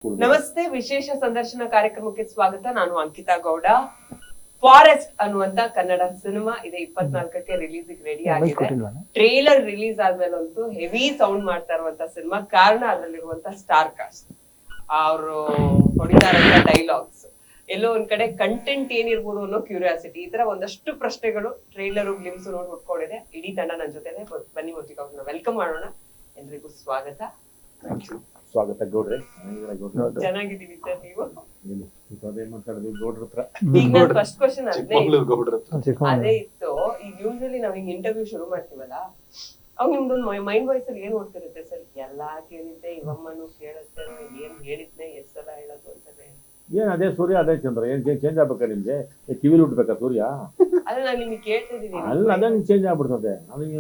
ನಮಸ್ತೆ, ವಿಶೇಷ ಸಂದರ್ಶನ ಕಾರ್ಯಕ್ರಮಕ್ಕೆ ಸ್ವಾಗತ. ನಾನು ಅಂಕಿತಾ ಗೌಡ. ಫಾರೆಸ್ಟ್ ಅನ್ನುವಂತ ಕನ್ನಡ ಸಿನಿಮಾ ಇದೆ 24ಕ್ಕೆ ರಿಲೀಸ್ ರೆಡಿ ಆಗಿದೆ. ಟ್ರೇಲರ್ ರಿಲೀಸ್ ಆದ್ಮೇಲಂತೂ ಹೆವಿ ಸೌಂಡ್ ಮಾಡ್ತಾ ಇರುವಂತ ಸಿನಿಮಾ. ಕಾರಣ ಅದರಲ್ಲಿರುವಂತ ಸ್ಟಾರ್ ಕಾಸ್ಟ್, ಅವರು ಹೊಡಿತಾರಂತ ಡೈಲಾಗ್ಸ್, ಎಲ್ಲೋ ಒಂದ್ ಕಡೆ ಕಂಟೆಂಟ್ ಏನಿರ್ಬೋದು ಅನ್ನೋ ಕ್ಯೂರಿಯಾಸಿಟಿ, ಈ ತರ ಒಂದಷ್ಟು ಪ್ರಶ್ನೆಗಳು ಟ್ರೇಲರ್ ಗ್ಲಿಮ್ಸ್ ನೋಡಿ ಹುಡ್ಕೊಂಡಿದೆ. ಇಡೀ ತಂಡ ನನ್ನ ಜೊತೆ ಬನ್ನಿ, ಹೊತ್ತಿಗೆ ಅವ್ರನ್ನ ವೆಲ್ಕಮ್ ಮಾಡೋಣ. ಎಲ್ರಿಗೂ ಸ್ವಾಗತ. ಸ್ವಾಗತ ಗೌಡ್ರೆ. ಚೆನ್ನಾಗಿದ್ದೀನಿ ಸರ್. ನೀವು ಗೌಡ್ರ ಹತ್ರ ಈಗ ನಾನು ಫಸ್ಟ್ ಕ್ವಶನ್ ಅದೇ ಇತ್ತು. ಈಗ ಯೂಶಲಿ ನಾವ್ ಹಿಂಗ್ ಇಂಟರ್ವ್ಯೂ ಶುರು ಮಾಡ್ತೀವಲ್ಲ, ಅವ್ ನಿಮ್ದೊಂದು ಮೈಂಡ್ ವಾಯ್ಸ್ ಅಲ್ಲಿ ಏನ್ ಓಡ್ತಿರುತ್ತೆ ಸರ್? ಎಲ್ಲಾ ಕೇಳಿದ್ದೆ, ಇವಮ್ಮನು ಕೇಳುತ್ತೆ, ಏನ್ ಹೇಳಿದ್ನೆ ಎಷ್ಟ್ ಸಲ ಹೇಳೋದು ಅಂತಾನೆ. ಏನ್ ಅದೇ ಸೂರ್ಯ ಅದೇ ಚಂದ್ರ, ಏನ್ ಚೇಂಜ್ ಆಗ್ಬೇಕಾ ನಿಮ್ಗೆ? ಕಿವಿಲಿ ಉಟ್ಬೇಕಾ ಸೂರ್ಯ? ಅಲ್ಲ, ನಾನು ನಿಮ್ಗೆ ಕೇಳ್ತಿದ್ದೀನಿ. ಅಲ್ಲ, ಅದೇ ಚೇಂಜ್ ಆಗ್ಬಿಡ್ತದೆ.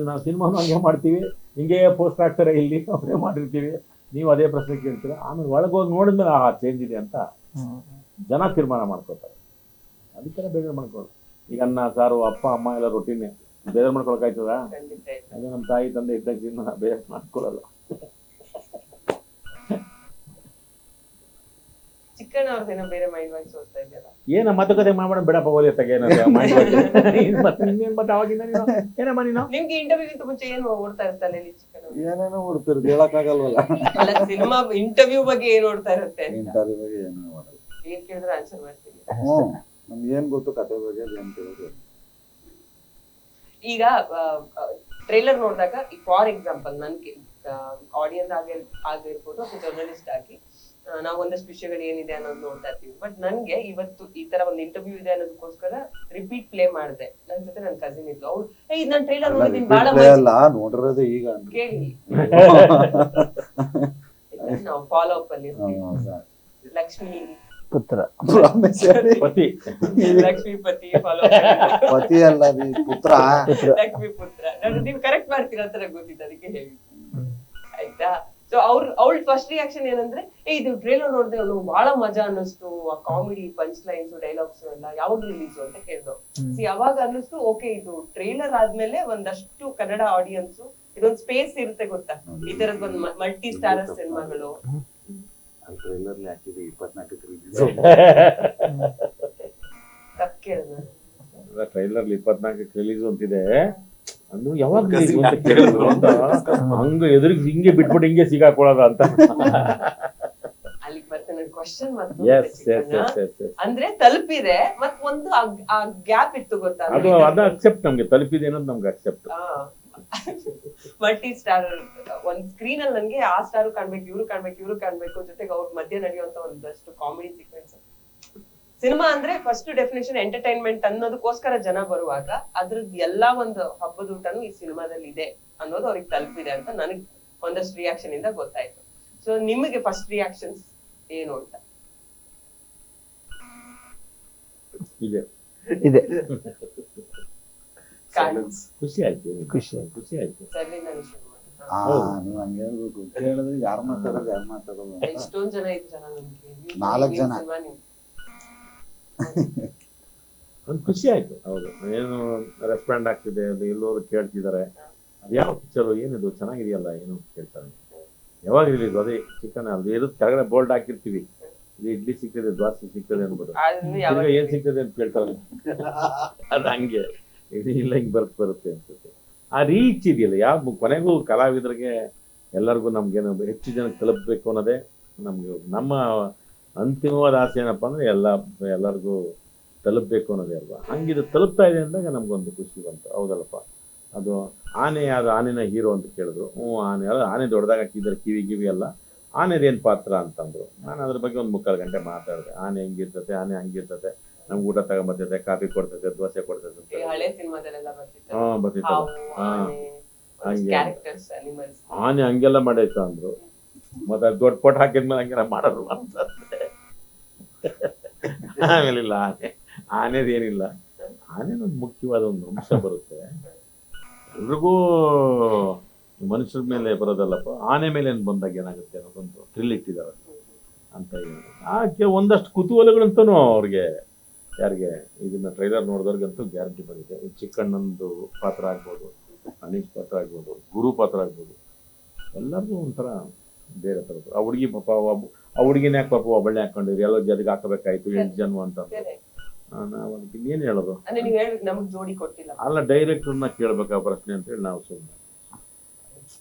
ನಾವು ಸಿನಿಮಾನು ಹಂಗೆ ಮಾಡ್ತೀವಿ, ಹಿಂಗೆ ಪೋಸ್ಟ್ ಹಾಕ್ತಾರೆ, ಇಲ್ಲಿ ಅವರೇ ಮಾಡಿರ್ತೀವಿ, ನೀವು ಅದೇ ಪ್ರಶ್ನೆ ಕೇಳ್ತೀರ. ಆಮೇಲೆ ಒಳಗೋಗಿ ನೋಡಿದ್ಮೇಲೆ ಚೇಂಜ್ ಇದೆ ಅಂತ ಜನ ತೀರ್ಮಾನ ಮಾಡ್ಕೋತಾರೆ. ಅದಕ್ಕೆಲ್ಲ ಬೇಜಾರು ಮಾಡ್ಕೊಳ್ಳೋದು. ಈಗ ಅನ್ನ ಸಾರು ಅಪ್ಪ ಅಮ್ಮ ಎಲ್ಲ ರೊಟ್ಟಿನೇ, ಬೇಜಾರು ಮಾಡ್ಕೊಳಕ್ ಆಯ್ತದ? ಅದೇ ನಮ್ಮ ತಾಯಿ ತಂದೆ ಇದ್ದಾಗ ಬೇಜಾರು ಮಾಡ್ಕೊಳ್ಳಲ್ಲ. ಚಿಕ್ಕಣ್ಣವ್ರದೇನೋ ಬೇರೆ ಮೈಂಡ್ ವಾಯ್ಸ್ ಓದ್ತಾ ಇದೆಯಲ್ಲ, ಏನ ಮಾತುಕತೆ ಮಾಡ್ಬೇಡ, ಬೇಡಪ್ಪ ಓದಿ ತಗ. ಮತ್ತೆ ಅವಾಗಿಂದ ಏನಮ್ಮ ನೀನು ನಿಮ್ಗೆ ಇಂಟರ್ವ್ಯೂಗಿಂತ ಮುಂಚೆ ಏನು ಓಡ್ತಾ ಇರ್ತಾನೆ ಇಲ್ಲಿ ಚಿಕ್ಕಣ್ಣ? ಏನೇನೋ ಓಡ್ತಿರ್ ಹೇಳಕ್ಕಾಗಲ್ವಲ್ಲ. ಅಲ್ಲ, ಸಿನಿಮಾ ಇಂಟರ್ವ್ಯೂ ಬಗ್ಗೆ ಏನ್ ಓಡ್ತಾ ಇರುತ್ತೆ? ಇಂಟರ್ವ್ಯೂ ಬಗ್ಗೆ ಏನೂ ಮಾಡಲ್ಲ. ಏನ್ ಕೇಳಿದ್ರೆ ಆನ್ಸರ್ ಮಾಡ್ತೀನಿ. ನಮ್ಗೆ ಏನ್ ಗೊತ್ತು ಕತೆ ಬಗ್ಗೆ ಏನ್ ಕೇಳೋದು. ಈಗ ಟ್ರೈಲರ್ ನೋಡಿದಾಗ, ಫಾರ್ ಎಕ್ಸಾಂಪಲ್ ನನ್ಗೆ ಆಡಿಯನ್ಸ್ ಆಗಿರ್ಬೋದು ಅಥವಾ ಜರ್ನಲಿಸ್ಟ್ ಆಗಿ ನಾವು ಒಂದಷ್ಟು ವಿಷಯಗಳು ಏನಿದೆ ಅನ್ನೋದು ನೋಡ್ತಾ ಇರ್ತೀವಿ. ಬಟ್ ನನ್ಗೆ ಇವತ್ತು ಈ ತರ ಒಂದು ಇಂಟರ್ವ್ಯೂ ಇದೆ ಅನ್ನೋದಕ್ಕೋಸ್ಕರ ರಿಪೀಟ್ ಪ್ಲೇ ಮಾಡಿದೆ. ನನ್ ಜೊತೆ ನನ್ ಕಸಿನ್ ಇದ್ಲು. ಅವ್ಳು ನಾನ್ ಟ್ರೈಲರ್ ನೋಡಿದೀನಿ, ಬಹಳ ನೋಡಿರೋದು ಈಗ ಕೇಳಿ ನಾವು ಫಾಲೋ ಅಪ್ ಅಲ್ಲಿ ಲಕ್ಷ್ಮೀ ಪುತ್ರ ಪತಿ, ಲಕ್ಷ್ಮೀ ಪತಿ ಫಾಲೋ ಪತಿ ಅಲ್ಲ ಪುತ್ರ, ಲಕ್ಷ್ಮೀ ಪುತ್ರ. ನೀವು ಕರೆಕ್ಟ್ ಮಾಡ್ತೀರಾ ಅಂತ ನಂಗೆ ಗೊತ್ತಿತ್ತು, ಅದಕ್ಕೆ ಹೇಳಿ ಆಯ್ತಾ. ಸೊ ಅವಳ ಫಸ್ಟ್ ರಿಯಾಕ್ಷನ್ ಏನಂದ್ರೆ, ಇದು ಟ್ರೇಲರ್ ನೋಡಿದೆ, ಅವಳು ಬಹಳ ಮಜಾ ಅನ್ನಿಸ್ತು, ಆ ಕಾಮಿಡಿ ಪಂಚ್ ಲೈನ್ಸ್ ಡೈಲಾಗ್ಸ್ ಎಲ್ಲ ಯಾವಾಗ ರಿಲೀಸ್ ಅಂತ ಕೇಳಿದ್ರು. ಯಾವಾಗ ಅನ್ನಿಸ್ತು, ಓಕೆ ಇದು ಟ್ರೇಲರ್ ಆದ್ಮೇಲೆ ಒಂದಷ್ಟು ಕನ್ನಡ ಆಡಿಯನ್ಸ್ ಇದೊಂದು ಸ್ಪೇಸ್ ಇರುತ್ತೆ ಗೊತ್ತಾ, ಈ ತರದ್ ಒಂದು ಮಲ್ಟಿ ಸ್ಟಾರರ್ ಸಿನಿಮಾಗಳು. ಟ್ರೈಲರ್ ಹಾಕಿದೆ 24ಕ್ಕೆ ರಿಲೀಸ್. ತಪ್ಪು ಕೇಳಿದ ಟ್ರೈಲರ್ 24ಕ್ಕೆ ರಿಲೀಸ್ ಅಂತಿದೆ. ಅದು ಯಾವಾಗ ಹಂಗ ಎದುರಿಗೆ ಹಿಂಗೆ ಬಿಟ್ಬಿಟ್ಟು ಹಿಂಗೆ ಸಿಗಾಕೊಳ್ಳೋದ ಅಂತ ಅಲ್ಲಿಗೆ ಬರ್ತೇನೆ ಕ್ವಶನ್. ಅಂದ್ರೆ ತಲುಪಿದೆ, ಮತ್ ಒಂದು ಗ್ಯಾಪ್ ಇತ್ತು ಗೊತ್ತಾ, ಅದು ಅಕ್ಸೆಪ್ಟ್, ನಮ್ಗೆ ತಲುಪಿದೆ ಅನ್ನೋದು ನಮ್ಗೆ ಅಕ್ಸೆಪ್ಟ್. ಮಲ್ಟಿ ಸ್ಟಾರ್ ಒಂದ್ ಸ್ಕ್ರೀನ್ ಅಲ್ಲಿ ನನ್ಗೆ ಆ ಸ್ಟಾರು ಕಾಣ್ಬೇಕು, ಇವ್ರು ಕಾಣ್ಬೇಕು, ಜೊತೆಗೆ ಅವ್ರ ಮಧ್ಯೆ ನಡೆಯುವಂತ ಒಂದಷ್ಟು ಕಾಮಿಡಿ ಸೀಕ್ವೆನ್ಸ್. ಸಿನಿಮಾ ಅಂದ್ರೆ ಫಸ್ಟ್ ಡೆಫಿನೇಷನ್ ಎಂಟರ್ಟೈನ್ಮೆಂಟ್ ಅನ್ನೋದಕ್ಕೋಸ್ಕರ ಜನ ಬರುವಾಗ ಅದ್ರದ್ದು ಎಲ್ಲಾ ಒಂದು ಹಬ್ಬದ ಊಟನು ಈ ಸಿನಿಮಾದಲ್ಲಿ ಇದೆ ಅನ್ನೋದು ಅವ್ರಿಗೆ ತಲುಪಿದೆ ಅಂತ ನನಗೆ ಒಂದಷ್ಟು ರಿಯಾಕ್ಷನ್ ಇಂದ ಗೊತ್ತಾಯ್ತು. ಸೊ ನಿಮಗೆ ಫಸ್ಟ್ ರಿಯಾಕ್ಷನ್ಸ್ ಏನು ಅಂತ? ಇದೆ ಖುಷಿ ಆಯ್ತು. ಸರ್ಲಿಂದ ಶುರು ಮಾಡಿ. ನೀವ್ ಹಂಗೆ ಹೇಳ್ಬೇಕು. ಹೇಳಿದ್ರೆ ಯಾರು ಮಾತಾಡೋದು ಎಷ್ಟೊಂದ್ ಜನ ಇದ್ರು ಜನ ನಮ್ಗೆ 4 ಜನ. ಒಂದು ಖುಷಿ ಆಯ್ತು. ಹೌದು, ಏನು ರೆಸ್ಪಾಂಡ್ ಆಗ್ತಿದೆ, ಅದು ಎಲ್ಲರೂ ಕೇಳ್ತಿದ್ದಾರೆ, ಅದು ಯಾವ ಪಿಕ್ಚರು, ಏನಿದು ಚೆನ್ನಾಗಿದೆಯಲ್ಲ ಏನು ಕೇಳ್ತಾರೆ. ಯಾವಾಗ ರಿಲೀಸ್? ಅದೇ ಚಿಕನ್, ಅದು ಇರೋದು ಕೆಳಗಡೆ ಬೋಲ್ಡ್ ಹಾಕಿರ್ತೀವಿ, ಇದು ಇಡ್ಲಿ ಸಿಗ್ತದೆ, ದೋಸೆ ಸಿಗ್ತದೆ ಅನ್ಬೋದು, ಏನ್ ಸಿಗ್ತದೆ ಅಂತ ಕೇಳ್ತಾರಲ್ಲ, ಅದು ಹಂಗೆ ಇದು ಇಲ್ಲ, ಹಿಂಗೆ ಬರುತ್ತೆ ಅನ್ಸುತ್ತೆ. ಆ ರೀಚ್ ಇದೆಯಲ್ಲ, ಯಾವ ಕೊನೆಗೂ ಕಲಾವಿದರಿಗೆ ಎಲ್ಲರಿಗೂ ನಮ್ಗೇನು ಹೆಚ್ಚು ಜನಕ್ಕೆ ತಲುಪಬೇಕು ಅನ್ನೋದೇ ನಮ್ಗೆ ನಮ್ಮ ಅಂತಿಮವಾದ ಆಸೆ. ಏನಪ್ಪ ಅಂದ್ರೆ ಎಲ್ಲರಿಗೂ ತಲುಪಬೇಕು ಅನ್ನೋದೇ ಅಲ್ವಾ. ಹಂಗಿದು ತಲುಪ್ತಾ ಇದೆ ಅಂದಾಗ ನಮ್ಗೊಂದು ಖುಷಿ ಬಂತು. ಹೌದಲ್ಲಪ್ಪ, ಅದು ಆನೆನ ಹೀರೋ ಅಂತ ಕೇಳಿದ್ರು. ಆನೆ ದೊಡ್ಡದಾಗ ಹಾಕಿದ್ದಾರೆ, ಕಿವಿ ಎಲ್ಲ, ಆನೆದೇನು ಪಾತ್ರ ಅಂತಂದ್ರು. ನಾನು ಅದ್ರ ಬಗ್ಗೆ ಒಂದು 3/4 ಗಂಟೆ ಮಾತಾಡಿದೆ. ಆನೆ ಹೆಂಗಿರ್ತದೆ, ಆನೆ ಹಂಗಿರ್ತದೆ, ನಮ್ಗೆ ಊಟ ತಗೊಂಬರ್ತೈತೆ, ಕಾಫಿ ಕೊಡ್ತೈತೆ, ದೋಸೆ ಕೊಡ್ತೈತೆ ಅಂತ. ಬರ್ತಿತ್ತು. ಆನೆ ಹಂಗೆಲ್ಲ ಮಾಡೈತ ಅಂದ್ರು. ಮತ್ತೆ ದೊಡ್ಡ ಪೋಟ್ ಹಾಕಿದ್ಮೇಲೆ ಹಂಗೆಲ್ಲ ಮಾಡೋರು ಅಂತ. ಆಮೇಲೆ ಇಲ್ಲ, ಆನೆದೇನಿಲ್ಲ, ಆನೆನೊಂದು ಮುಖ್ಯವಾದ ಒಂದು ಅಂಶ ಬರುತ್ತೆ. ಎಲ್ರಿಗೂ ಮನುಷ್ಯರ ಮೇಲೆ ಬರೋದಲ್ಲಪ್ಪ, ಆನೆ ಮೇಲೆ ಏನು ಬಂದಾಗ ಏನಾಗುತ್ತೆ ಅನ್ನೋದೊಂದು ಥ್ರಿಲ್ ಇಟ್ಟಿದ್ದಾರೆ ಅಂತ ಹೇಳಿ ಒಂದಷ್ಟು ಕುತೂಹಲಗಳಂತೂ ಅವ್ರಿಗೆ, ಯಾರಿಗೆ ಇದನ್ನ ಟ್ರೈಲರ್ ನೋಡಿದವ್ರಿಗಂತೂ ಗ್ಯಾರಂಟಿ ಬಂದಿದೆ. ಚಿಕ್ಕಣ್ಣಂದು ಪಾತ್ರ ಆಗ್ಬೋದು, ಅನೀಶ್ ಪಾತ್ರ ಆಗ್ಬೋದು, ಗುರು ಪಾತ್ರ ಆಗ್ಬೋದು, ಎಲ್ಲರಿಗೂ ಒಂಥರ ಬೇರೆ ಥರದ್ದು. ಆ ಹುಡುಗಿ ಪಾಪ ಆ ಹುಡುಗಿನ ಯಾಕೆ ಪಾಪ ಒಬ್ಬಳೆ ಹಾಕೊಂಡಿರಿ ಎಲ್ಲ ಜೊತೆಗೆ ಹಾಕಬೇಕಾಯ್ತು 8 ಜನ ಅಂತ Correct. ನಾವು ಅದಕ್ಕೆ ಇನ್ನೇನು ಹೇಳೋದು. ಅಂದ್ರೆ ನೀವ್ ಹೇಳ್ಬೇಕು ನಮಗ್ ಜೋಡಿ ಕೊಟ್ಟಿಲ್ಲ. ಅಲ್ಲ ಡೈರೆಕ್ಟರ್ನ ಕೇಳ್ಬೇಕಾ ಪ್ರಶ್ನೆ ಅಂತೇಳಿ ನಾವು ಸುಮ್ಮನೆ.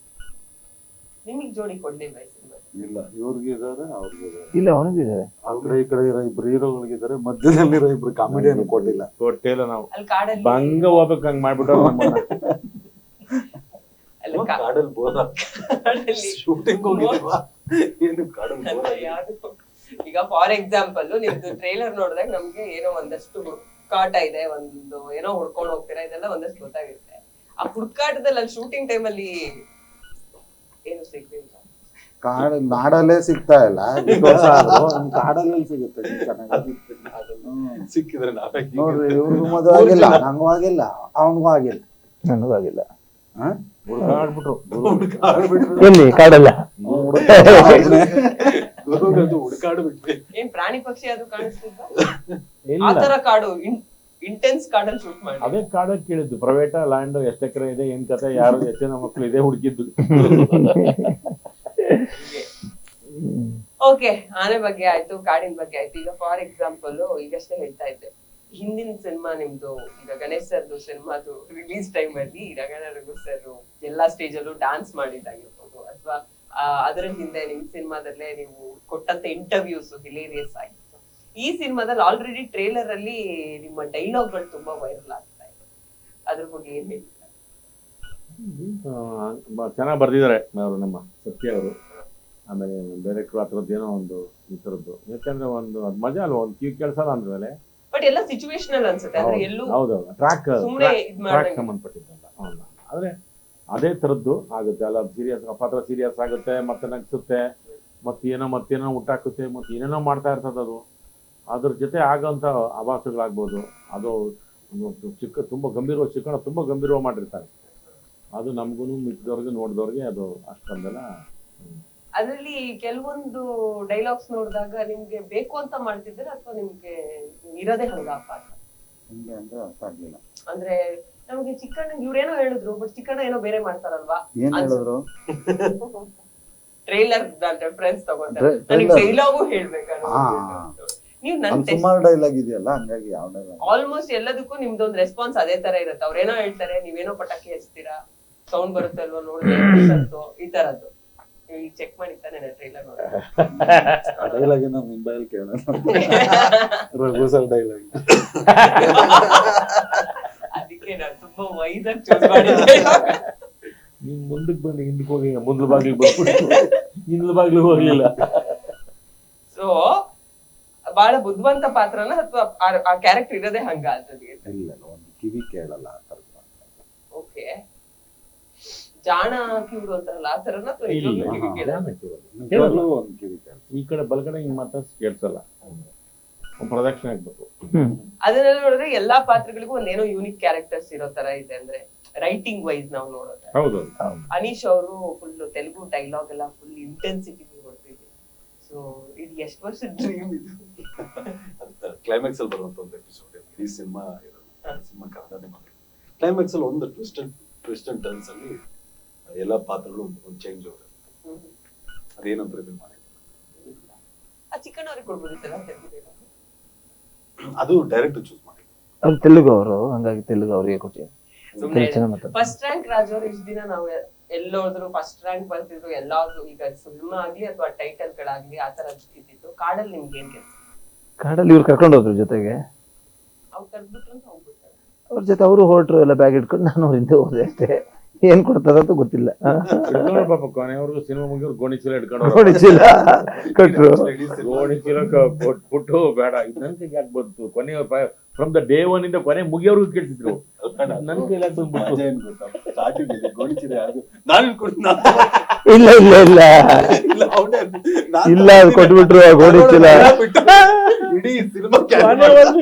ನಿಮಗ್ ಜೋಡಿ ಕೊಡ್ಲಿಲ್ವಾ ಈ ಸಿನಿಮಾ? ಇಲ್ಲ ಇವ್ರಿಗೆ ಇದಾರೆ ಅವ್ರಿಗೆ ಇದಾರೆ. ಇಲ್ಲ ಅವನಿಗಿದ್ದಾರೆ. ಆ ಕಡೆ ಈ ಕಡೆ ಇರೋ ಇಬ್ರು ಹೀರೋಗಳಿಗಿದ್ದಾರೆ, ಮಧ್ಯದಲ್ಲಿರೋ ಇಬ್ರು ಕಾಮಿಡಿಯನ್ ಕೊಟ್ಟಿಲ್ಲ. ಕೊಟ್ಟಿಲ್ಲ ನಾವು ಅಲ್ಲಿ ಕಾಡಲ್ಲಿ ಭಂಗ ಹೋಗ್ಬೇಕು ಹಂಗ್ ಮಾಡ್ಬಿಟ್ಟು ನಮ್ಮನ್ನ. ಅಲ್ಲಿ ಕಾಡಲ್ಲಿ ಬೋರ ಕಾಡಲ್ಲಿ ಶೂಟಿಂಗ್ ಹೋಗಿದ್ವಾ ಏನು ಕಾಡಲ್ಲಿ ಬೋರ ಅಲ್ಲ, ಯಾವ್ದು? ಈಗ ಫಾರ್ ಎಕ್ಸಾಂಪಲ್ ನಿಮ್ದು ಟ್ರೈಲರ್ ನೋಡಿದಾಗ ನಮ್ಗೆ ಏನೋ ಒಂದಷ್ಟು ಹುಡುಕಾಟ ಇದೆ, ಒಂದು ಏನೋ ಹುಡ್ಕೊಂಡು ಹೋಗ್ತೀರಾ, ಇದೆಲ್ಲ ಒಂದಷ್ಟು ಗೊತ್ತಾಗಿರುತ್ತೆ. ಆ ಹುಡುಕಾಟದಲ್ಲಿ ಅಲ್ಲಿ ಶೂಟಿಂಗ್ ಟೈಮಲ್ಲಿ ಏನು ಸಿಗ್ಲಿಲ್ಲ. ನಾಡಲ್ಲೇ ಸಿಗ್ತಾ ಇಲ್ಲ, ಕಾಡಲ್ಲಿ ಸಿಗುತ್ತೆ ಚೆನ್ನಾಗಿ. ಸಿಕ್ಕಿದ್ರೆ ನಾವೇ ನೋಡ್ರಿ ಇವ್ರಿಗೂ ಮದುವೆ ಆಗಿಲ್ಲ, ನಂಗೂ ಆಗಿಲ್ಲ, ಅವನಿಗೂ ಆಗಿಲ್ಲ. ನನಗೂ ಆಗಿಲ್ಲ. ಹುಡುಕಾಡ್ಬಿಟ್ರು ಎಲ್ಲಿ ಕಾಡಲ್ಲ. ಹುಡುಕಾಡು ಬಿಟ್ವಿ. ಏನ್ ಪ್ರಾಣಿ ಪಕ್ಷಿ ಅದು ಕಾಣಿಸ್ತಿದ್ವಾ? ಇಲ್ಲ ಆತರ ಕಾಡು ಇಂಟೆನ್ಸ್ ಕಾಡಲ್ಲಿ ಶೂಟ್ ಮಾಡಿ. ಅದೇ ಕಾಡಕ್ಕೆ ಕೇಳಿದ್ದು ಪ್ರೈವೇಟ್ ಲ್ಯಾಂಡ್ ಎಷ್ಟು ಎಕರೆ ಇದೆ ಏನ್ ಕತೆ, ಯಾರು ಎಷ್ಟು ಜನ ಮಕ್ಳು ಇದೆ ಹುಡುಕಿದ್ದು. ಓಕೆ, ಆನೆ ಬಗ್ಗೆ ಆಯ್ತು, ಕಾಡಿನ ಬಗ್ಗೆ ಆಯ್ತು. ಈಗ ಫಾರ್ ಎಕ್ಸಾಂಪಲ್ ಈಗಷ್ಟೇ ಹೇಳ್ತಾ ಇದ್ದೆ, ಹಿಂದಿನ ಸಿನಿಮಾ ನಿಮ್ದು ಈಗ ಗಣೇಶ್ ಸರ್ದು ಸಿನಿಮಾದು ರಿಲೀಸ್ ಟೈಮ್ ಅಲ್ಲಿ ರಗಣ ರಘು ಸರ್ ಎಲ್ಲಾ ಸ್ಟೇಜ್ ಅಲ್ಲೂ ಡಾನ್ಸ್ ಮಾಡಿದ್ದಾಗಿರ್ಬೋದು, ಅಥವಾ ಅದರ ಹಿಂದೆ ನಿಮ್ ಸಿನಿಮಾದಲ್ಲೇ ನೀವು ಕೊಟ್ಟಂತ ಇಂಟರ್ವ್ಯೂಸ್ ಹಿಲೇರಿಯಸ್ ಆಗಿತ್ತು. ಈ ಸಿನಿಮಾದಲ್ಲಿ ಆಲ್ರೆಡಿ ಟ್ರೇಲರ್ ಅಲ್ಲಿ ನಿಮ್ಮ ಡೈಲಾಗ್ಗಳು ತುಂಬಾ ವೈರಲ್ ಆಗ್ತಾ ಇದೆ, ಅದ್ರ ಬಗ್ಗೆ ಏನ್ ಹೇಳ್ತಾರೆ? ಚೆನ್ನಾಗಿ ಬರ್ದಿದ್ದಾರೆ ಅವರು ನಮ್ಮ ಸತ್ಯ ಅವರು. ಆಮೇಲೆ ಡೈರೆಕ್ಟ್ರು ಆ ಥರದ್ದು ಏನೋ ಒಂದು ಈ ಥರದ್ದು, ಯಾಕಂದ್ರೆ ಒಂದು ಅದು ಮಜಾ ಅಲ್ವಾ, ಒಂದು ಕಿವಿ ಕೆಲಸಲ್ಲ ಅಂದ್ಮೇಲೆ. ಬಟ್ ಎಲ್ಲ ಸಿಚುವೇಶನಲ್ ಅನ್ಸುತ್ತೆ, ಅಂದ್ರೆ ಎಲ್ಲೂ ಹೌದೌದು ಟ್ರ್ಯಾಕ್ ಸುಮ್ನೆ ಇದ್ ಟ್ರ್ಯಾಕ್ ಮಾಡ್ದಂಗೆ. ಸಂಬಂಧಪಟ್ಟಿದ್ದಲ್ಲ. ಆದ್ರೆ ಅದೇ ಥರದ್ದು ಆಗುತ್ತೆ ಅಲ್ಲ, ಸೀರಿಯಸ್ ಪಾತ್ರ ಸೀರಿಯಸ್ ಆಗುತ್ತೆ, ಮತ್ತೆ ನಗ್ಸುತ್ತೆ, ಮತ್ತೇನೋ ಹುಟ್ಟಾಕುತ್ತೆ, ಮತ್ತೆ ಏನೇನೋ ಮಾಡ್ತಾ ಇರ್ತದೆ ಅದು. ಅದ್ರ ಜೊತೆ ಆಗೋಂಥ ಆಭಾಸಗಳಾಗ್ಬೋದು, ಅದು ತುಂಬ ಗಂಭೀರವಾಗಿ ಚಿಕ್ಕಣ ತುಂಬ ಗಂಭೀರವಾಗಿ ಮಾಡಿರ್ತಾರೆ. ಅದು ನಮಗೂ ಮಿಕ್ಕಿದವ್ರಿಗೆ ನೋಡಿದವ್ರಿಗೆ ಅದು ಅಷ್ಟೊಂದೆಲ್ಲ. ಅದ್ರಲ್ಲಿ ಕೆಲವೊಂದು ಡೈಲಾಗ್ಸ್ ನೋಡಿದಾಗ ನಿಮ್ಗೆ ಬೇಕು ಅಂತ ಮಾಡ್ತಿದ್ದೀರಾ ಅಥವಾ ನಿಮ್ಗೆ ಇರೋದೇ ಹಂಗ ಪಾತ್ರ? ಹಿಂಗೆ ಅಂದ್ರೆ ಅರ್ಥ ಆಗ್ಲಿಲ್ಲ. ಅಂದ್ರೆ ನಮ್ಗೆ ಚಿಕ್ಕಣ್ಣ ಇವ್ರೇನೋ ಹೇಳಿದ್ರು, ಬಟ್ ಚಿಕ್ಕಣ್ಣ ಏನೋ ಬೇರೆ ಮಾಡ್ತಾರಲ್ವಾ? ಏನ್ ಹೇಳಿದ್ರು? ಟ್ರೈಲರ್ ರೆಫರೆನ್ಸ್ ತಗೊಂಡ್ರೆ ನನಗೆ ಡೈಲಾಗು ಹೇಳ್ಬೇಕಲ್ಲ. ನೀವು ನನ್ ಸುಮಾರು ಡೈಲಾಗ್ ಇದೆಯಲ್ಲ, ಹಂಗಾಗಿ ಯಾವ ಡೈಲಾಗ್ ಆಲ್ಮೋಸ್ಟ್ ಎಲ್ಲದಕ್ಕೂ ನಿಮ್ದೊಂದು ರೆಸ್ಪಾನ್ಸ್ ಅದೇ ತರ ಇರುತ್ತೆ. ಅವ್ರೇನೋ ಹೇಳ್ತಾರೆ, ನೀವೇನೋ ಪಟಾಕಿ ಹಚ್ತೀರಾ, ಸೌಂಡ್ ಬರುತ್ತೆ ಅಲ್ವಾ, ನೋಡಿದ್ರೆ ಈ ತರದ್ದು. ಈಗ ಚೆಕ್ ಮಾಡಿ ತಾನೆ ಟ್ರೈಲರ್ ನೋಡಿ. ಆ ಡೈಲಾಗ್ ಏನೋ ಮುಂಬೈಲ್ ಕೇಳೋಣ, ರಘು ಸರ್ ಡೈಲಾಗ್. ಅದಕ್ಕೆ ನಾನು ತುಂಬಾ ವೈದಾಗಿ ಚೂಸ್ ಮಾಡಿದ್ದೆ. ನೀನ್ ಮುಂದಕ್ಕೆ ಬಂದು ಹಿಂದಕ್ಕೆ ಹೋಗಿ ಮುಂದ್ಲ ಬಾಗ್ಲಿಗೆ ಬಂದ್ಬಿಟ್ಟು ಹಿಂದ್ಲ ಬಾಗ್ಲಿಗೆ ಹೋಗ್ಲಿಲ್ಲ. ಸೊ ಬಹಳ ಬುದ್ಧಿವಂತ ಪಾತ್ರನ ಅಥವಾ ಆ ಕ್ಯಾರೆಕ್ಟರ್ ಇರೋದೇ ಹಂಗ ಅದ್ರಲ್ಲಿ? ಇಲ್ಲ, ಒಂದು ಕಿವಿ ಕೇಳಲ್ಲ ಆ ಥರದ್ದು. ಓಕೆ, ಜಾಣ ಕಿವಿಡು ಅಂತಾರಲ್ಲ ಆ ತರನ? ನಿಜವಾಗ್ಲೂ ಒಂದು ಕಿವಿ ಕೇಳ. ಈ ಕಡೆ ಬಲಗಡೆ ಹಿಂಗ್ ಮಾತ್ರ ಕೇಳ್ಸಲ್ಲ, ಪ್ರದಕ್ಷಿಣೆ ಆಗ್ಬೇಕು. ಅದನ್ನೆಲ್ಲ ನೋಡಿದ್ರೆ ಎಲ್ಲಾ ಪಾತ್ರಗಳಿಗೂ ಒಂದೇನೋ ಯೂನಿಕ್ ಕ್ಯಾರೆಕ್ಟರ್ಸ್ ಇರೋ ತರ ಇದೆ. ಅಂದ್ರೆ ರೈಟಿಂಗ್ ವೈಸ್ ನಾವು ನೋಡೋದು, ಹೌದು. ಅನೀಶ್ ಅವರು ಫುಲ್ ತೆಲುಗು ಡೈಲಾಗ್ ಎಲ್ಲ ಫುಲ್ ಇಂಟೆನ್ಸಿಟಿ ಹೊಡ್ತಿದ್ರು. ಸೊ ಇದು ಎಷ್ಟು ವರ್ಷದ ಡ್ರೀಮ್ ಇದು? ಕ್ಲೈಮ್ಯಾಕ್ಸ್ ಅಲ್ಲಿ ಬರುವಂತ ಒಂದು ಎಪಿಸೋಡ್ ಈ ಸಿನಿಮಾ ಸಿನಿಮಾ ಕನ್ನಡನೇ ಮಾಡಿ ಕ್ಲೈಮ್ಯಾಕ್ಸ್ ಅಲ್ಲಿ ಒಂದು ಟ್ವಿಸ್ಟ್ ಅಂಡ್ ಟರ್ನ್ಸ್ ಅಲ್ಲಿ ಎಲ್ಲಾ ಪಾತ್ರಗಳು ಒಂದು ಚೇಂಜ್ ಹೋಗುತ್ತೆ. ಅದೇನಂತ ರಿವೀಲ್ ಮಾಡಿ ಆ ಚಿಕ್ಕಣ್ಣವ್ರಿಗೆ ಕೊಡ್ಬೋದಿತ್ತಲ್ಲ ತೆಲುಗು? ಅದು ಡೈರೆಕ್ಟ್ ಚೂಸ್ ಮಾಡಿ. ಅವ್ರು ತೆಲುಗು ಅವರು, ಹಂಗಾಗಿ ತೆಲುಗು ಅವರಿಗೆ ಕೊಟ್ಟಿದ್ದಾರೆ. ಫಸ್ಟ್ ರ್ಯಾಂಕ್ ರಾಜ್ ಅವರು ಇಷ್ಟ ದಿನ ನಾವು ಎಲ್ಲೋದ್ರು ಫಸ್ಟ್ ರ್ಯಾಂಕ್ ಬರ್ತಿದ್ರು ಎಲ್ಲಾದ್ರು. ಈಗ ಸಿನಿಮಾ ಆಗ್ಲಿ ಅಥವಾ ಟೈಟಲ್ ಗಳಾಗ್ಲಿ ಆ ತರ ಇದ್ದಿತ್ತು. ಕಾಡಲ್ಲಿ ನಿಮ್ಗೆ ಏನ್ ಕೆಲಸ? ಕಾಡಲ್ಲಿ ಇವ್ರು ಕರ್ಕೊಂಡು ಹೋದ್ರು ಜೊತೆಗೆ, ಅವ್ರು ಕರ್ಬಿಟ್ರು ಅಂತ ಹೋಗ್ಬಿಡ್ತಾರೆ. ಅವ್ರ ಜೊತೆ ಅವರು ಹೊರಟ್ರು, ಎಲ್ಲ ಬ್ಯಾಗ್ ಇಟ್ಕೊಂಡು ನಾನು ಅವ್ರ ಹಿಂದೆ ಹೋದೆ ಅಷ್ಟೇ. ಏನ್ ಕೊಡ್ತಾರಂತ ಗೊತ್ತಿಲ್ಲ. ಪಾಪ ಕೊನೆಯವ್ರಿಗೂ ಸಿನಿಮಾ ಮುಗಿಯವ್ರು ಗೋಣಿ ಚೀಲ ಇಟ್ಕೊಂಡು ಕೊಡಿಸಿಲ್ಲ, ಕೊಟ್ರು. ಗೋಣಿ ಚೀಲ ಕೊಟ್ಬಿಟ್ಟು ಬೇಡ ಇದು ನನ್ ಕೈಗೆ ಯಾಕೆ ಬಂತು, ಕೊನೆ ಫ್ರಮ್ ದ ಡೇ ಒನ್ ಇಂದ ಕೊನೆ ಮುಗಿಯವ್ರಿಗೂ ಕೇಳ್ತಿದ್ರು, ನನ್ ಕೈಲಿ ಯಾಕೆ ಬಂದ್ಬಿಟ್ಟು. ಇಲ್ಲ ಇಲ್ಲ ಇಲ್ಲ ಇಲ್ಲ, ಕೊಟ್ಬಿಟ್ರು ಗೋಣಿ ಚೀಲ, ಇಡೀ ಸಿನಿಮಾ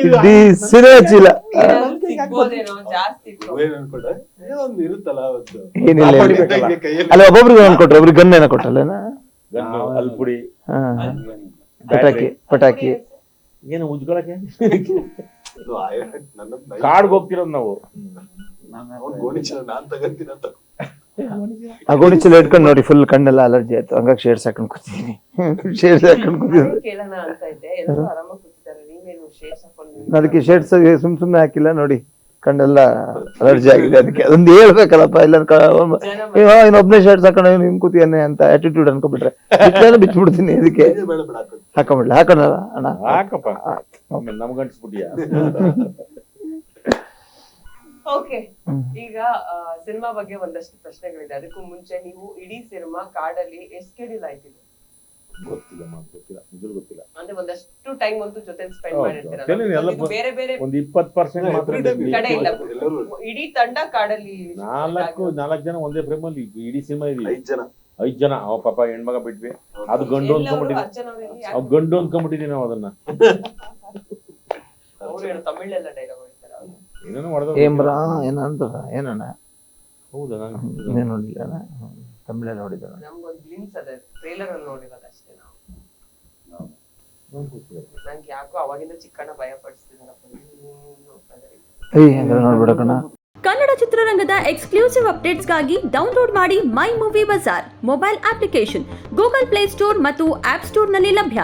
ಇಡೀ ಸಿನಿಮಾ ಚೀಲ. ಸಿಗ್ಬೋದೇನೋ ಜಾಸ್ತಿ ಒಂದು ಇರುತ್ತಲ್ಲ ಏನಿಲ್ಲ, ಅಲ್ಲ ಒಬ್ಬೊಬ್ರಿಗೆ ಒಂದ್ ಕೊಟ್ರು, ಒಬ್ರಿಗೆ ಗನ್ ಏನೋ ಕೊಟ್ಟಲ್ಲ, ಅಲ್ಪುಡಿ ಪಟಾಕಿ ಏನು ಉಜ್ಕೊಳಕ್ಕೆ ಕಾಡ್ಗೆ ಹೋಗ್ತಿರೋದು ನಾವು. ಗೋಣಿಚೀಲ ನಾನ್ ತಗಂತೀನಿ ಅಂತ ಆ ಗೋಣಿ ಚೀಲ ಇಟ್ಕೊಂಡು ನೋಡಿ ಫುಲ್ ಕಣ್ಣೆಲ್ಲ ಅಲರ್ಜಿ ಆಯ್ತು, ಹಂಗಾಗಿ ಶೇಡ್ಸ್ ಹಾಕೊಂಡು ಕೂತಿದ್ದೀನಿ. ಶೇಡ್ಸ್ ಹಾಕೊಂಡು ಕೂತಿದ್ದೀನಿ. ನಾನು ಕೇಳೋಣ ಅಂತ ಇದ್ದೆ, ಎಲ್ಲರೂ ಆರಾಮಾಗಿ ಕೂತಿದ್ದಾರೆ, ನೀವೇನು ಶೇಡ್ಸ್ ಹಾಕೊಂಡು? ಅದಕ್ಕೆ ಶೇಡ್ಸ್ ಸುಮ್ನೆ ಹಾಕಿಲ್ಲ ನೋಡಿ, ಕಣ್ಣೆಲ್ಲ ಅಲರ್ಜಿ ಆಗಿದೆ. ಅದಕ್ಕೆ ಅದೊಂದು ಹೇಳ್ಬೇಕಲ್ಲಪ್ಪ, ಇಲ್ಲ ಇನ್ನೊಬ್ನೇ ಶೇಡ್ಸ್ ಹಾಕೊಂಡು ನಿಮ್ ಕೂತಿಯನ್ನೇ ಅಂತ ಆಟಿಟ್ಯೂಡ್ ಅನ್ಕೊಬಿಟ್ರೆ ಬಿಚ್ಬಿಡ್ತೀನಿ. ಅದಕ್ಕೆ ಬೇಡ ಬೇಡ ಹಾಕೋದು. ಹಾಕೊಂಬಿಡ್ಲ, ಹಾಕೋಣ ಅಣ್ಣ. ಹಾಕಪ್ಪ, ನಮ್ಗೆ ಅಂಟಿಸ್ಬಿಟ್ಟಿಯಾ? ಓಕೆ, ಈಗ ಸಿನಿಮಾ ಬಗ್ಗೆ ಒಂದಷ್ಟು ಪ್ರಶ್ನೆಗಳಿದೆ. ಅದಕ್ಕೂ ಮುಂಚೆ ನೀವು ಇಡೀ ಸಿನಿಮಾ ಕಾಡಲ್ಲಿ ಎಷ್ಟು ಶೆಡ್ಯೂಲ್ ಆಯ್ತಿದೆ? ಗೊತ್ತಿಲ್ಲ, ನಿಜವೂ ಗೊತ್ತಿಲ್ಲ. ಅಂದ್ರೆ ಒಂದಷ್ಟು ಟೈಮ್ ಅಂತೂ ಜೊತೆ ಸ್ಪೆಂಡ್ ಹೌದು, ಮಾಡಿರ್ತೀರ. ಇದು ಬೇರೆ ಬೇರೆ ಒಂದು 20% ಮಾತ್ರ ಕಡೆ ಇಲ್ಲ, ಎಲ್ಲರೂ ಇಡೀ ತಂಡ ಕಾಡಲ್ಲಿ ನಾಲ್ಕು ಜನ ಒಂದೇ ಫ್ರೇಮ್ ಅಲ್ಲಿ ಇಡೀ ಸಿನಿಮಾ ಇದೀವಿ. 5 ಜನ. ಅವ ಪಾಪ ಹೆಣ್ಮಗ ಬಿಟ್ವಿ, ಅದು ಗಂಡು ಅನ್ಕೊಂಡ್ಬಿಟ್ಟಿದ್ವಿ. ಅರ್ಚನಾ ಅವರಲ್ಲಿ ಅವ್ ಗಂಡು ಅನ್ಕೊಂಡ್ಬಿಟ್ಟಿದೀವಿ ನಾವು ಅದನ್ನ. ಅವ್ರು ಏನು ತಮಿಳೆಲ್ಲ ಡೈಲಾಗ್ ಹೇಳ್ತಾರೆ ಅವ್ರು. ಏನೇನೋ ಹೊಡೆದ. ಏಮ್ರಾ ಏನಂತ ಏನಣ್ಣ? ಹೌದಾ? ನಾನು ಏನು ನೋಡಿಲ್ಲ ಅಣ್ಣ, ತಮಿಳಲ್ಲಿ ನೋಡಿದ್ದೆ. ನಮ್ಗೊಂದು ಗ್ಲಿಮ್ಸ್ ಅದ, ಟ್ರೇಲರ್ ಅಲ್ಲಿ ನೋಡಿರೋದು ಅಷ್ಟೇ ನಾವು. ನಂಗೆ ಯಾಕೋ ಅವಾಗಿಂದ ಚಿಕ್ಕಣ್ಣ ಭಯ ಪಡಿಸ್ತಿದ್ದಾರಪ್ಪ. ಹಂಗಾರೆ ನೋಡ್ಬಿಡಕಣ್ಣ. ಕನ್ನಡ ಚಿತ್ರರಂಗದ ಎಕ್ಸ್ಕ್ಲೂಸಿವ್ ಅಪ್ಡೇಟ್ಸ್ಗಾಗಿ ಡೌನ್ಲೋಡ್ ಮಾಡಿ my movie bazaar mobile application Google play store ಮತ್ತು ಆಪ್ ಸ್ಟೋರ್ನಲ್ಲಿ ಲಭ್ಯ.